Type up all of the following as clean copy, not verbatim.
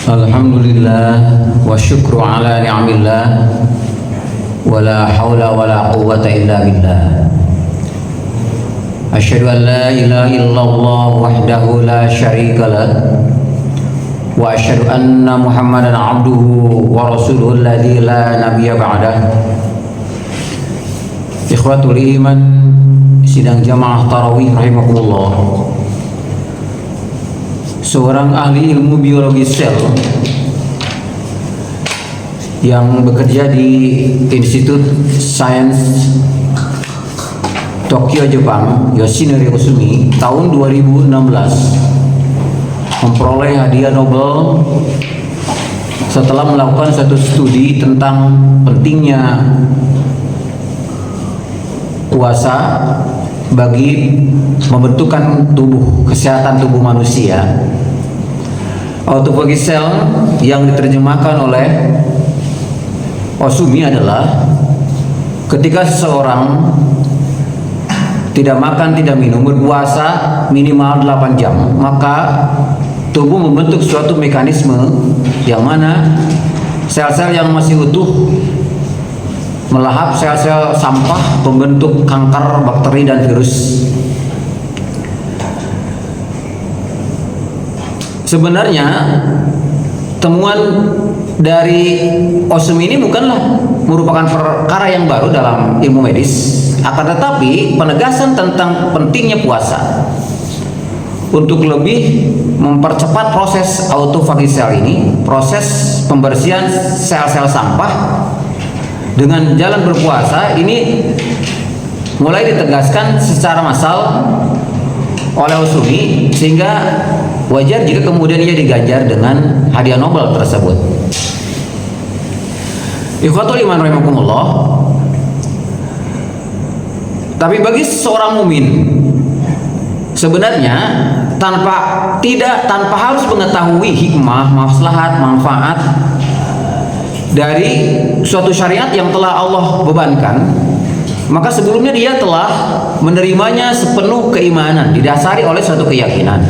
Alhamdulillah wa syukru ala ni'amillah wa la hawla wa la quwwata illa billah. Asyhadu an la ilaha illallah wahdahu la syarika lah wa asyhadu anna Muhammadan abduhu wa rasuluhu alladzi la nabiyya ba'dah. Ikhwatul iman, sidang jamaah tarawih rahimakumullah. Seorang ahli ilmu biologi sel yang bekerja di Institut Sains Tokyo, Jepang, Yoshinori Kusumi, tahun 2016 memperoleh hadiah Nobel setelah melakukan satu studi tentang pentingnya puasa bagi pembentukan tubuh, kesehatan tubuh manusia. Autophagy cell yang diterjemahkan oleh Osumi adalah ketika seseorang tidak makan, tidak minum, berpuasa minimal 8 jam, maka tubuh membentuk suatu mekanisme yang mana sel-sel yang masih utuh melahap sel-sel sampah pembentuk kanker, bakteri, dan virus. Sebenarnya temuan dari Osumi ini bukanlah merupakan perkara yang baru dalam ilmu medis, akan tetapi penegasan tentang pentingnya puasa untuk lebih mempercepat proses autophagy sel ini, proses pembersihan sel-sel sampah dengan jalan berpuasa ini mulai ditegaskan secara massal oleh Osumi, sehingga wajar jika kemudian ia diganjar dengan hadiah Nobel tersebut. Ikhwatul iman rahimakumullah. Tapi bagi seorang mukmin sebenarnya tanpa harus mengetahui hikmah, maslahat, manfaat dari suatu syariat yang telah Allah bebankan, maka sebelumnya dia telah menerimanya sepenuh keimanan, didasari oleh suatu keyakinan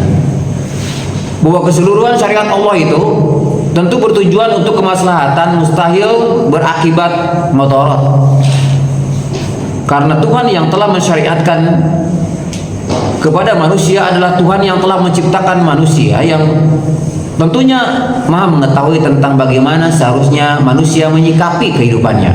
bahwa keseluruhan syariat Allah itu tentu bertujuan untuk kemaslahatan, mustahil berakibat mudarat. Karena Tuhan yang telah mensyariatkan kepada manusia adalah Tuhan yang telah menciptakan manusia, yang tentunya Maha mengetahui tentang bagaimana seharusnya manusia menyikapi kehidupannya,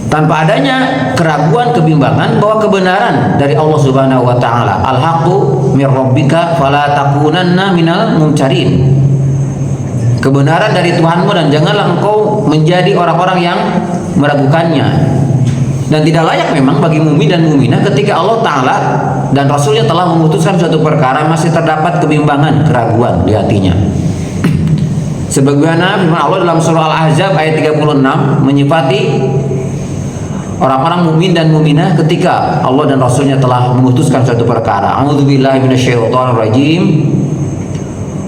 tanpa adanya keraguan, kebimbangan bahwa kebenaran dari Allah Subhanahu wa taala. Al-haqqu mir rabbika fala takunanna minal mumtarin. Kebenaran dari Tuhanmu dan janganlah engkau menjadi orang-orang yang meragukannya. Dan tidak layak memang bagi mukmin dan mukminah ketika Allah Ta'ala dan Rasulnya telah memutuskan suatu perkara masih terdapat kebimbangan, keraguan di hatinya. Sebagaimana firman Allah dalam surah Al-Ahzab ayat 36 menyifati orang-orang mukmin dan mukminah ketika Allah dan Rasulnya telah memutuskan suatu perkara. A'udzubillahi minasyaitonirrajim.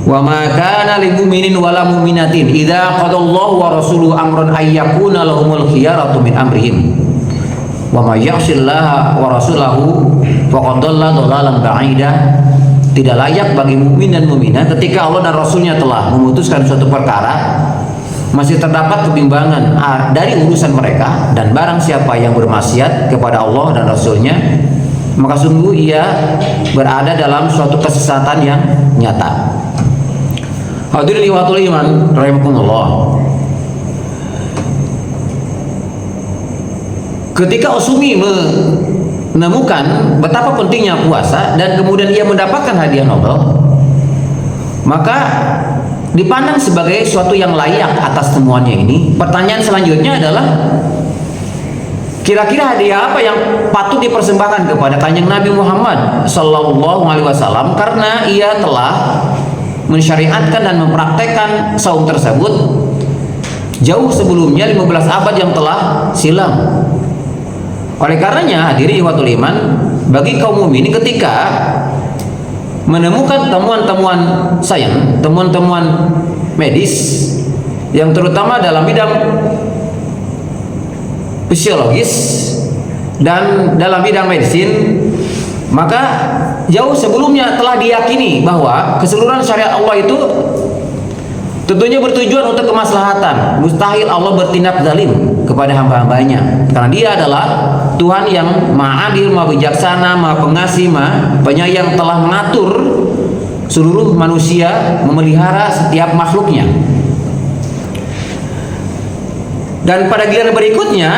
Wa ma kana lil mu'minin wala mu'minatin idza qadallahu wa rasuluhu amran ay yakuna lahumul khiyaratu min amrihim. Wa may ya'sillaha wa rasulahu faqad dhalla dhalalan ba'ida. Tidak layak bagi mukmin dan mukminah ketika Allah dan Rasulnya telah memutuskan suatu perkara masih terdapat kebimbangan dari urusan mereka, dan barang siapa yang bermaksiat kepada Allah dan Rasulnya, maka sungguh ia berada dalam suatu kesesatan yang nyata. Hadirin ikhwatul iman rahimakumullah. Ketika Osumi menemukan betapa pentingnya puasa dan kemudian ia mendapatkan hadiah Nobel, maka dipandang sebagai suatu yang layak atas temuannya ini. Pertanyaan selanjutnya adalah, kira-kira hadiah apa yang patut dipersembahkan kepada Kanjeng Nabi Muhammad Sallallahu Alaihi Wasallam, karena ia telah mensyariatkan dan mempraktekkan saum tersebut jauh sebelumnya 15 abad yang telah silam. Oleh karenanya, hadirin ikhwatul iman, bagi kaum mukminin ketika menemukan temuan-temuan sains, temuan-temuan medis yang terutama dalam bidang fisiologis dan dalam bidang medicine, maka jauh sebelumnya telah diyakini bahwa keseluruhan syariat Allah itu Tentunya bertujuan untuk kemaslahatan. Mustahil Allah bertindak zalim kepada hamba-hambanya, karena Dia adalah Tuhan yang Maha Adil, Maha Bijaksana, Maha Pengasih, Maha Penyayang, telah mengatur seluruh manusia, memelihara setiap makhluknya. Dan pada giliran berikutnya,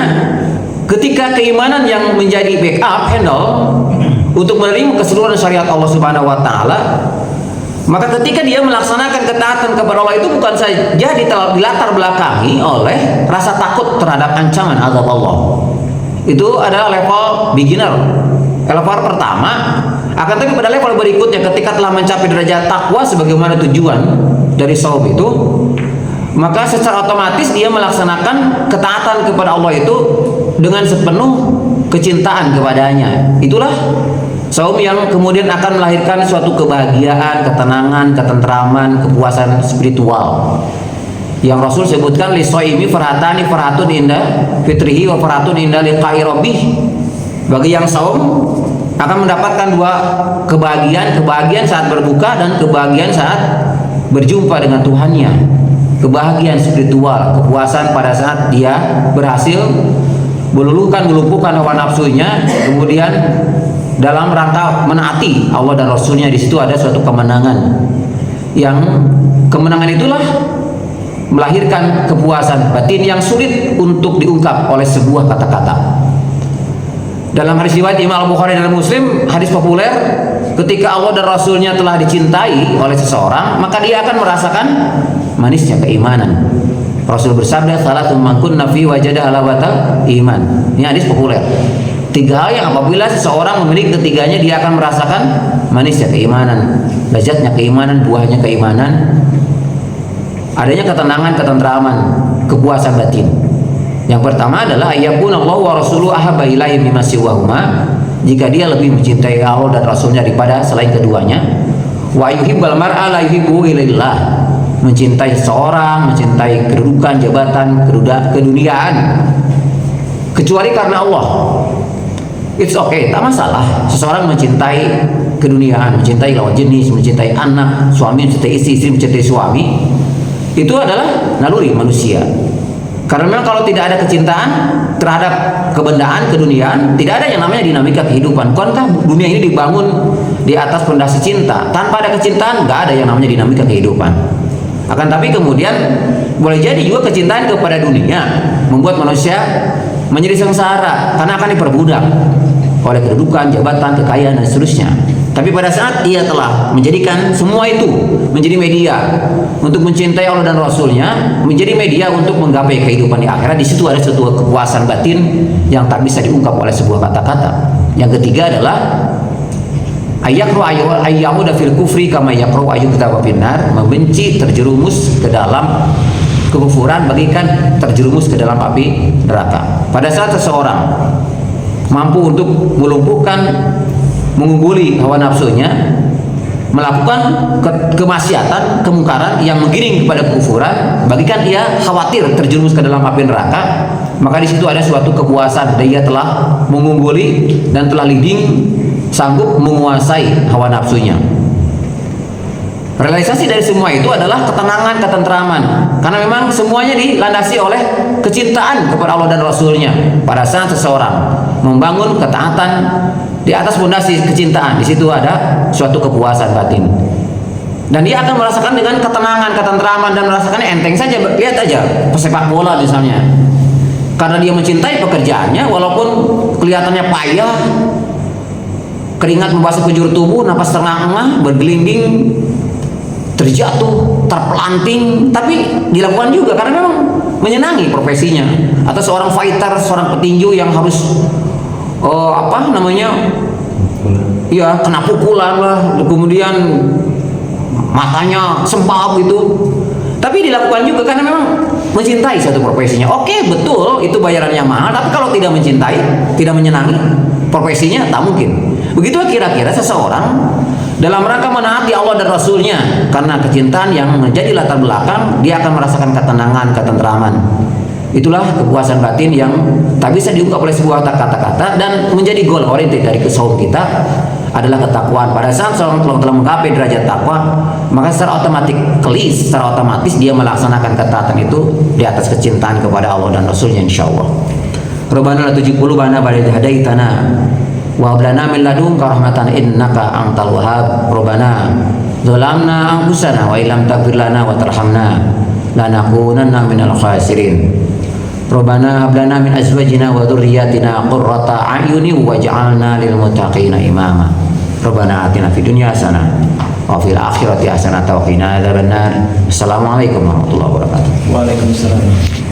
ketika keimanan yang menjadi backup handle untuk menerima keseluruhan syariat Allah Subhanahu wa taala, maka ketika dia melaksanakan ketaatan kepada Allah itu bukan saja dilatar belakangi oleh rasa takut terhadap ancaman azab Allah. Itu adalah level beginner, level pertama. Akan tetapi pada level berikutnya, ketika telah mencapai derajat takwa sebagaimana tujuan dari saum itu, maka secara otomatis dia melaksanakan ketaatan kepada Allah itu dengan sepenuh kecintaan kepadanya. Itulah saum yang kemudian akan melahirkan suatu kebahagiaan, ketenangan, ketentraman, kepuasan spiritual. Yang Rasul sebutkan, li shaimi farhatun inda fitrihi wa farhatun inda liqa'i rabbih. Bagi yang saum akan mendapatkan dua kebahagiaan saat berbuka dan kebahagiaan saat berjumpa dengan Tuhannya. Kebahagiaan spiritual, kepuasan pada saat dia berhasil melumpuhkan hawa nafsunya, kemudian dalam rangka menaati Allah dan Rasulnya. Di situ ada suatu kemenangan, yang kemenangan itulah melahirkan kepuasan batin yang sulit untuk diungkap oleh sebuah kata-kata. Dalam hadis riwayat Imam Al-Bukhari dan Muslim, hadis populer, ketika Allah dan Rasulnya telah dicintai oleh seseorang, maka dia akan merasakan manisnya keimanan. Rasul bersabda, salatun man kunna fi wajada halawatal iman. Ini hadis populer. 3 hal yang apabila seseorang memiliki ketiganya, dia akan merasakan manisnya keimanan, lezatnya keimanan, buahnya keimanan, adanya ketenangan, ketentraman, kepuasan batin. Yang pertama adalah ayyakunallahu wa rasuluhu ahabba ilaihi mimma siwahuma, jika dia lebih mencintai Allah dan Rasulnya daripada selain keduanya. Wa yuhibbal mar'a la yuhibbu illallah, mencintai seseorang, mencintai kedudukan, jabatan, keduniaan, kecuali karena Allah. It's okay, tak masalah seseorang mencintai keduniaan, mencintai lawan jenis, mencintai anak, suami mencintai istri, istri mencintai suami. Itu adalah naluri manusia. Karena memang kalau tidak ada kecintaan terhadap kebendaan, keduniaan, tidak ada yang namanya dinamika kehidupan. Bukankah dunia ini dibangun di atas fondasi cinta? Tanpa ada kecintaan, nggak ada yang namanya dinamika kehidupan. Akan tapi kemudian boleh jadi juga kecintaan kepada dunia membuat manusia menjadi sengsara, karena akan diperbudak oleh kedudukan, jabatan, kekayaan, dan seterusnya. Tapi pada saat ia telah menjadikan semua itu menjadi media untuk mencintai Allah dan Rasulnya, menjadi media untuk menggapai kehidupan di akhirat, di situ ada suatu kepuasan batin yang tak bisa diungkap oleh sebuah kata-kata. Yang ketiga adalah ayakru ayyahuda fil kufri kama yakru ayyuktaba finnar, membenci, terjerumus ke dalam kekufuran bagikan terjerumus ke dalam api neraka. Pada saat seseorang mampu untuk melumpuhkan, mengungguli hawa nafsunya, melakukan kemaksiatan, kemungkaran yang menggiring kepada kekufuran, bagikan ia khawatir terjerumus ke dalam api neraka, maka di situ ada suatu kepuasan, dia telah mengungguli dan telah leading, sanggup menguasai hawa nafsunya. Realisasi dari semua itu adalah ketenangan, ketentraman, karena memang semuanya dilandasi oleh kecintaan kepada Allah dan Rasulnya. Pada saat seseorang membangun ketaatan di atas fondasi kecintaan, di situ ada suatu kepuasan batin, dan dia akan merasakan dengan ketenangan, ketentraman, dan merasakannya enteng saja. Lihat aja pesepak bola misalnya, karena dia mencintai pekerjaannya, walaupun kelihatannya payah, keringat membasah penjuru tubuh, napas terengah-engah, bergelinding, terjatuh, terpelanting, tapi dilakukan juga karena memang menyenangi profesinya. Atau seorang fighter, seorang petinju yang harus ya kena pukulan lah, kemudian matanya sembab gitu, tapi dilakukan juga karena memang mencintai satu profesinya. Oke, betul, itu bayarannya mahal, tapi kalau tidak mencintai, tidak menyenangi profesinya, tak mungkin. Begitu kira-kira seseorang dalam rangka menaati Allah dan Rasulnya, karena kecintaan yang menjadi latar belakang, dia akan merasakan ketenangan, ketentraman. Itulah kepuasan batin yang tak bisa diungkap oleh sebuah kata-kata dan menjadi goal oriented dari saum kita. adalah ketakwaan. Pada saat seorang telah menggapai derajat takwa, maka secara otomatis dia melaksanakan ketaatan itu di atas kecintaan kepada Allah dan Rasulnya, insyaallah. Rabbana la tujib qulubana ba'da idh hadaitana wa hab lana min ladunka rahmatan innaka antal wahhab. Rabbana zalamna anfusana wa illam taghfir lana wa tarhamna lanakunanna minal khasirin. Rabbana hab lana min azwajina wa dhurriyyatina qurrata a'yuni waj'alna lil muttaqina imama. Rabbana atina fid dunya hasanah wa fil akhirati hasanah wa qina adzabannar. Assalamualaikum warahmatullahi wabarakatuh. Waalaikumsalam.